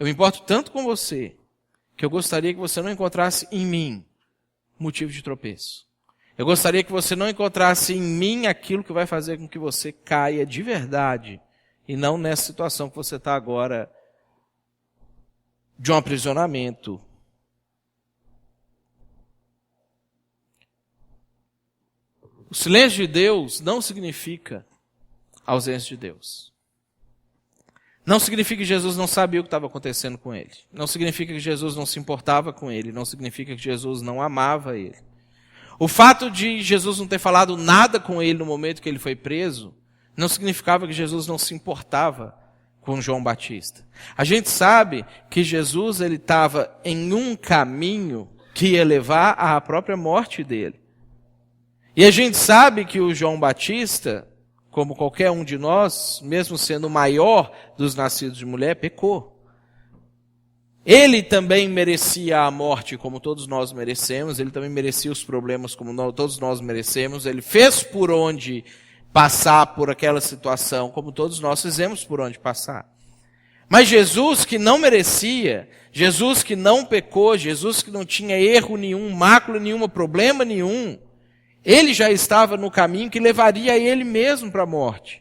Eu me importo tanto com você que eu gostaria que você não encontrasse em mim motivo de tropeço. Eu gostaria que você não encontrasse em mim aquilo que vai fazer com que você caia de verdade e não nessa situação que você está agora de um aprisionamento. O silêncio de Deus não significa ausência de Deus. Não significa que Jesus não sabia o que estava acontecendo com ele. Não significa que Jesus não se importava com ele. Não significa que Jesus não amava ele. O fato de Jesus não ter falado nada com ele no momento que ele foi preso, não significava que Jesus não se importava com João Batista. A gente sabe que Jesus ele estava em um caminho que ia levar à própria morte dele. E a gente sabe que o João Batista, como qualquer um de nós, mesmo sendo o maior dos nascidos de mulher, pecou. Ele também merecia a morte, como todos nós merecemos. Ele também merecia os problemas, como todos nós merecemos. Ele fez por onde passar por aquela situação, como todos nós fizemos por onde passar. Mas Jesus, que não merecia, Jesus que não pecou, Jesus que não tinha erro nenhum, mácula nenhuma, problema nenhum, ele já estava no caminho que levaria ele mesmo para a morte.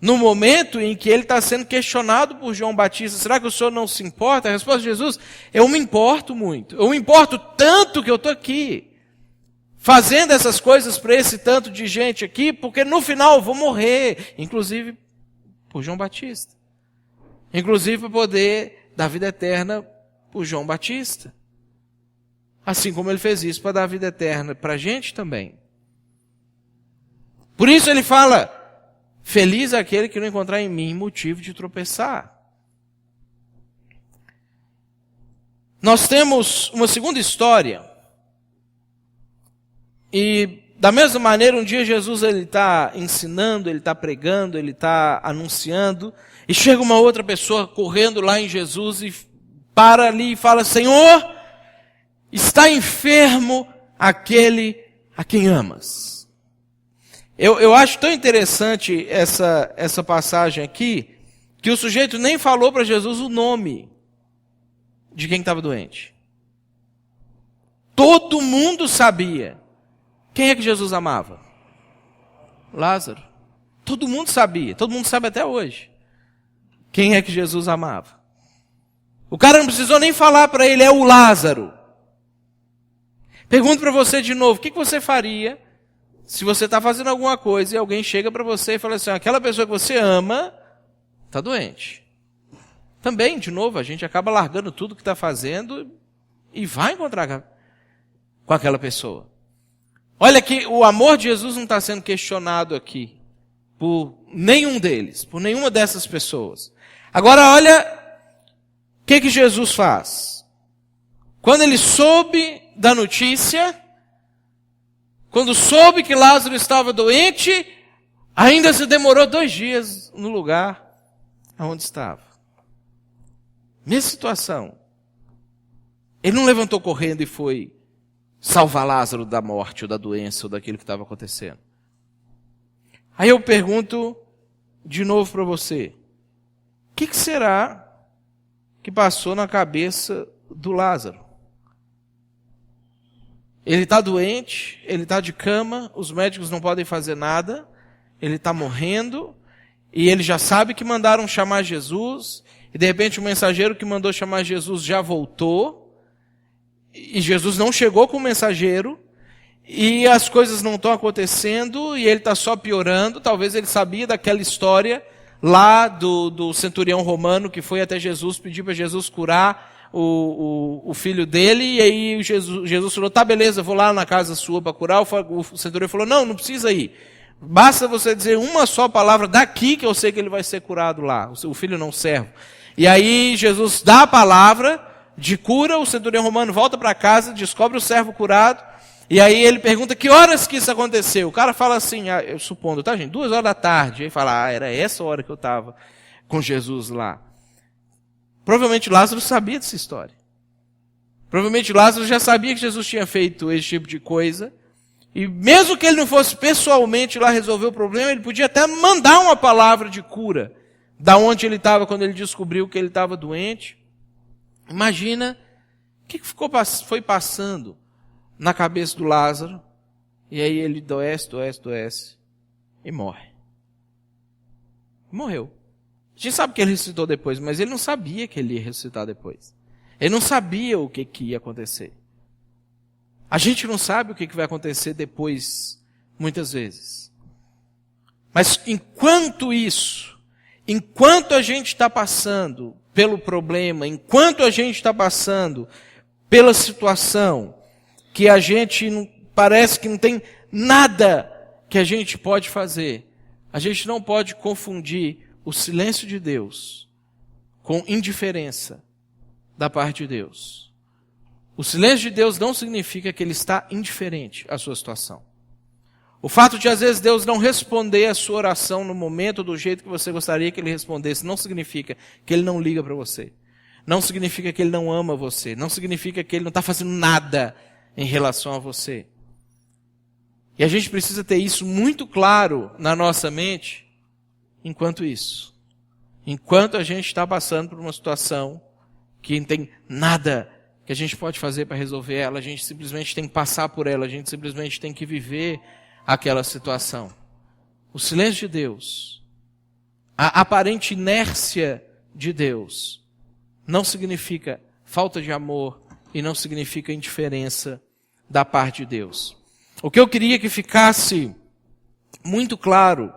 No momento em que ele está sendo questionado por João Batista, será que o senhor não se importa? A resposta de Jesus, eu me importo muito. Eu me importo tanto que eu estou aqui, fazendo essas coisas para esse tanto de gente aqui, porque no final eu vou morrer, inclusive por João Batista. Inclusive para poder dar vida eterna por João Batista. Assim como ele fez isso para dar vida eterna para a gente também. Por isso ele fala, feliz é aquele que não encontrar em mim motivo de tropeçar. Nós temos uma segunda história. E da mesma maneira, um dia Jesus está ensinando, ele está pregando, ele está anunciando, e chega uma outra pessoa correndo lá em Jesus e para ali e fala, Senhor, está enfermo aquele a quem amas. Eu acho tão interessante essa passagem aqui, que o sujeito nem falou para Jesus o nome de quem estava doente. Todo mundo sabia. Quem é que Jesus amava? Lázaro. Todo mundo sabia, todo mundo sabe até hoje. Quem é que Jesus amava? O cara não precisou nem falar para ele, é o Lázaro. Pergunto para você de novo, o que você faria se você está fazendo alguma coisa e alguém chega para você e fala assim, aquela pessoa que você ama está doente. Também, de novo, a gente acaba largando tudo que está fazendo e vai encontrar com aquela pessoa. Olha que o amor de Jesus não está sendo questionado aqui por nenhum deles, por nenhuma dessas pessoas. Agora olha o que Jesus faz. Quando ele soube da notícia, quando soube que Lázaro estava doente, ainda se demorou 2 dias no lugar onde estava. Mesma situação. Ele não levantou correndo e foi salvar Lázaro da morte, ou da doença, ou daquilo que estava acontecendo. Aí eu pergunto de novo para você, o que será que passou na cabeça do Lázaro? Ele está doente, ele está de cama, os médicos não podem fazer nada, ele está morrendo, e ele já sabe que mandaram chamar Jesus, e de repente o mensageiro que mandou chamar Jesus já voltou, e Jesus não chegou com o mensageiro, e as coisas não estão acontecendo, e ele está só piorando. Talvez ele sabia daquela história lá do centurião romano que foi até Jesus, pediu para Jesus curar o filho dele, e aí Jesus falou, tá beleza, vou lá na casa sua para curar. O centurião falou, não precisa ir, basta você dizer uma só palavra daqui que eu sei que ele vai ser curado lá, o filho não serve. E aí Jesus dá a palavra de cura, o centurião romano volta para casa, descobre o servo curado, e aí ele pergunta que horas que isso aconteceu. O cara fala assim, eu supondo, tá gente, 2 horas da tarde. Aí fala, era essa hora que eu estava com Jesus lá. Provavelmente Lázaro sabia dessa história. Provavelmente Lázaro já sabia que Jesus tinha feito esse tipo de coisa, e mesmo que ele não fosse pessoalmente lá resolver o problema, ele podia até mandar uma palavra de cura, da onde ele estava quando ele descobriu que ele estava doente. Imagina o que foi passando na cabeça do Lázaro, e aí ele adoece e morre. Morreu. A gente sabe que ele ressuscitou depois, mas ele não sabia que ele ia ressuscitar depois. Ele não sabia o que ia acontecer. A gente não sabe o que vai acontecer depois, muitas vezes. Mas enquanto isso, enquanto a gente está passando pelo problema, enquanto a gente está passando pela situação que a gente parece que não tem nada que a gente pode fazer, a gente não pode confundir o silêncio de Deus com indiferença da parte de Deus. O silêncio de Deus não significa que ele está indiferente à sua situação. O fato de, às vezes, Deus não responder a sua oração no momento, do jeito que você gostaria que Ele respondesse, não significa que Ele não liga para você. Não significa que Ele não ama você. Não significa que Ele não está fazendo nada em relação a você. E a gente precisa ter isso muito claro na nossa mente, enquanto a gente está passando por uma situação que não tem nada que a gente pode fazer para resolver ela, a gente simplesmente tem que passar por ela, a gente simplesmente tem que viver aquela situação. O silêncio de Deus, a aparente inércia de Deus, não significa falta de amor e não significa indiferença da parte de Deus. O que eu queria que ficasse muito claro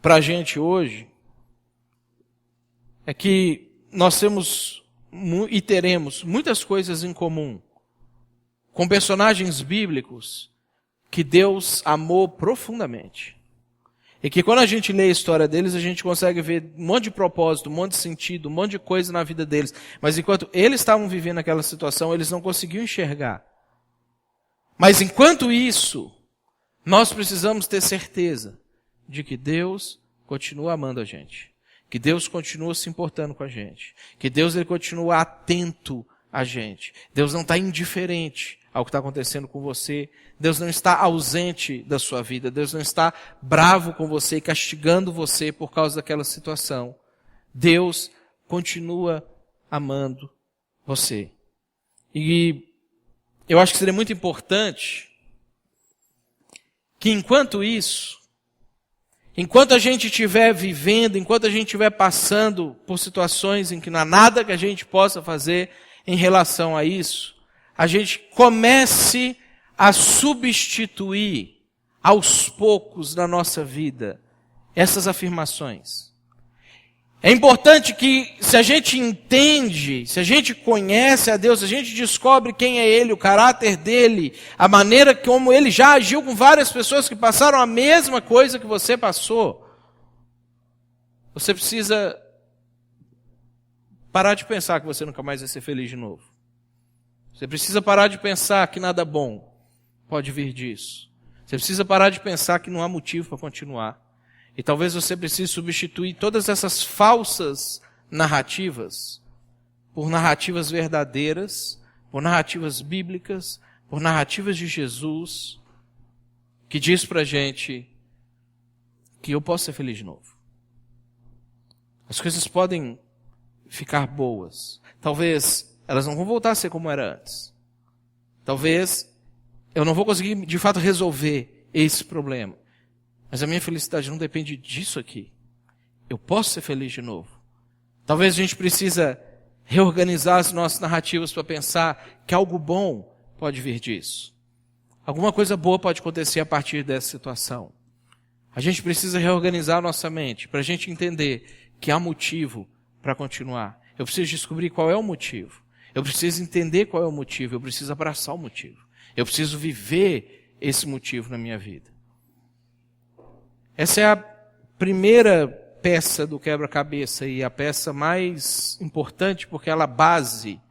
para a gente hoje é que nós temos e teremos muitas coisas em comum com personagens bíblicos que Deus amou profundamente. E que quando a gente lê a história deles, a gente consegue ver um monte de propósito, um monte de sentido, um monte de coisa na vida deles. Mas enquanto eles estavam vivendo aquela situação, eles não conseguiam enxergar. Mas enquanto isso, nós precisamos ter certeza de que Deus continua amando a gente. Que Deus continua se importando com a gente. Que Deus ele continua atento a gente. Deus não está indiferente ao que está acontecendo com você. Deus não está ausente da sua vida. Deus não está bravo com você e castigando você por causa daquela situação. Deus continua amando você. E eu acho que seria muito importante que enquanto isso, enquanto a gente estiver vivendo, enquanto a gente estiver passando por situações em que não há nada que a gente possa fazer em relação a isso, a gente comece a substituir aos poucos na nossa vida essas afirmações. É importante que, se a gente entende, se a gente conhece a Deus, se a gente descobre quem é Ele, o caráter dEle, a maneira como Ele já agiu com várias pessoas que passaram a mesma coisa que você passou, você precisa parar de pensar que você nunca mais vai ser feliz de novo. Você precisa parar de pensar que nada bom pode vir disso. Você precisa parar de pensar que não há motivo para continuar. E talvez você precise substituir todas essas falsas narrativas por narrativas verdadeiras, por narrativas bíblicas, por narrativas de Jesus, que diz pra gente que eu posso ser feliz de novo. As coisas podem ficar boas. Talvez elas não vão voltar a ser como era antes. Talvez eu não vou conseguir de fato resolver esse problema. Mas a minha felicidade não depende disso aqui. Eu posso ser feliz de novo. Talvez a gente precisa reorganizar as nossas narrativas para pensar que algo bom pode vir disso. Alguma coisa boa pode acontecer a partir dessa situação. A gente precisa reorganizar a nossa mente para a gente entender que há motivo para continuar. Eu preciso descobrir qual é o motivo. Eu preciso entender qual é o motivo. Eu preciso abraçar o motivo. Eu preciso viver esse motivo na minha vida. Essa é a primeira peça do quebra-cabeça e a peça mais importante porque ela é a base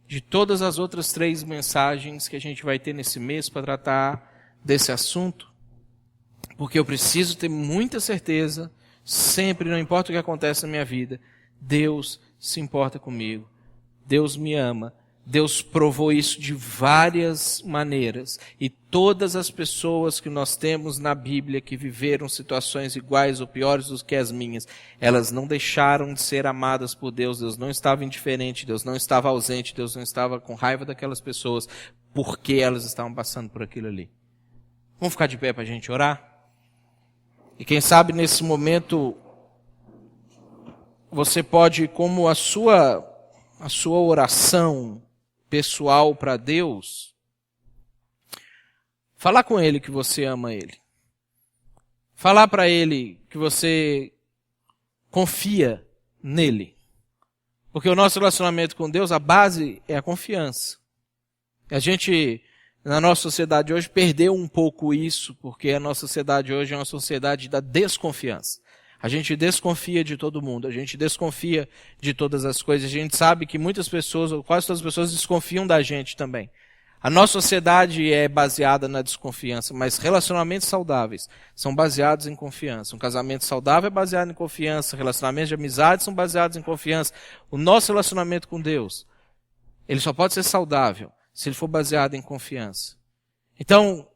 de todas as outras 3 mensagens que a gente vai ter nesse mês para tratar desse assunto. Porque eu preciso ter muita certeza, sempre, não importa o que acontece na minha vida, Deus se importa comigo, Deus me ama. Deus provou isso de várias maneiras. E todas as pessoas que nós temos na Bíblia que viveram situações iguais ou piores do que as minhas, elas não deixaram de ser amadas por Deus. Deus não estava indiferente, Deus não estava ausente, Deus não estava com raiva daquelas pessoas porque elas estavam passando por aquilo ali. Vamos ficar de pé para a gente orar? E quem sabe nesse momento você pode, como a sua oração pessoal para Deus, falar com Ele que você ama Ele. Falar para Ele que você confia nele. Porque o nosso relacionamento com Deus, a base é a confiança. A gente, na nossa sociedade hoje, perdeu um pouco isso, porque a nossa sociedade hoje é uma sociedade da desconfiança. A gente desconfia de todo mundo, a gente desconfia de todas as coisas. A gente sabe que muitas pessoas, ou quase todas as pessoas, desconfiam da gente também. A nossa sociedade é baseada na desconfiança, mas relacionamentos saudáveis são baseados em confiança. Um casamento saudável é baseado em confiança, relacionamentos de amizade são baseados em confiança. O nosso relacionamento com Deus, ele só pode ser saudável se ele for baseado em confiança. Então,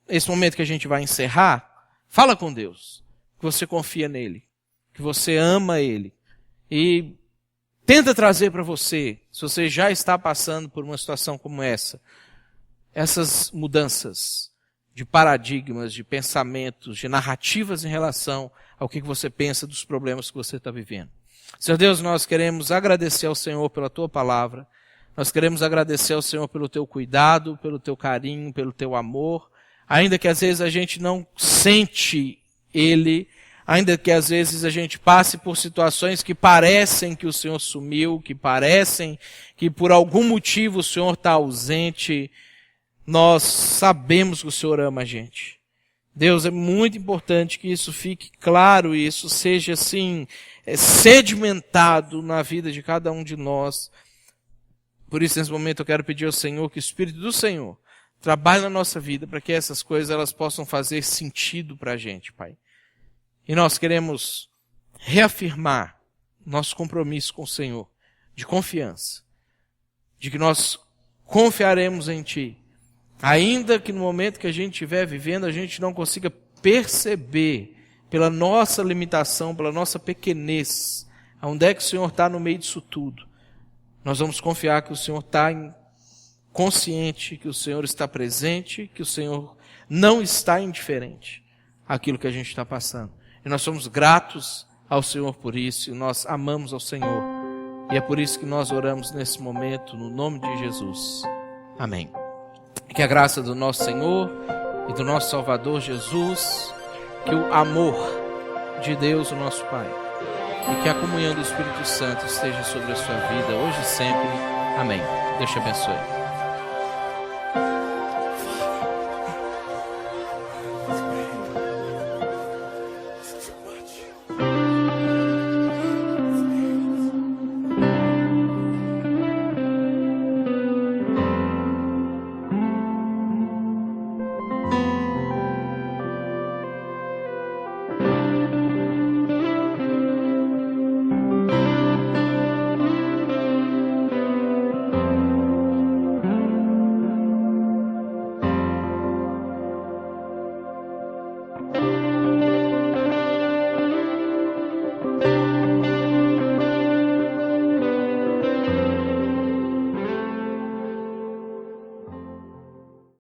esse momento que a gente vai encerrar, fala com Deus, que você confia nele, que você ama ele e tenta trazer para você, se você já está passando por uma situação como essa, essas mudanças de paradigmas, de pensamentos, de narrativas em relação ao que você pensa dos problemas que você está vivendo. Senhor Deus, nós queremos agradecer ao Senhor pela Tua palavra, nós queremos agradecer ao Senhor pelo Teu cuidado, pelo Teu carinho, pelo Teu amor, ainda que às vezes a gente não sente Ele, ainda que às vezes a gente passe por situações que parecem que o Senhor sumiu, que parecem que por algum motivo o Senhor está ausente, nós sabemos que o Senhor ama a gente. Deus, é muito importante que isso fique claro e isso seja assim, sedimentado na vida de cada um de nós. Por isso, nesse momento, eu quero pedir ao Senhor que o Espírito do Senhor trabalhe na nossa vida para que essas coisas elas possam fazer sentido para a gente, Pai. E nós queremos reafirmar nosso compromisso com o Senhor, de confiança, de que nós confiaremos em Ti, ainda que no momento que a gente estiver vivendo, a gente não consiga perceber, pela nossa limitação, pela nossa pequenez, aonde é que o Senhor está no meio disso tudo. Nós vamos confiar que o Senhor está consciente, que o Senhor está presente, que o Senhor não está indiferente àquilo que a gente está passando. E nós somos gratos ao Senhor por isso, e nós amamos ao Senhor. E é por isso que nós oramos nesse momento, no nome de Jesus. Amém. Que a graça do nosso Senhor e do nosso Salvador Jesus, que o amor de Deus, o nosso Pai, e que a comunhão do Espírito Santo esteja sobre a sua vida, hoje e sempre. Amém. Deus te abençoe.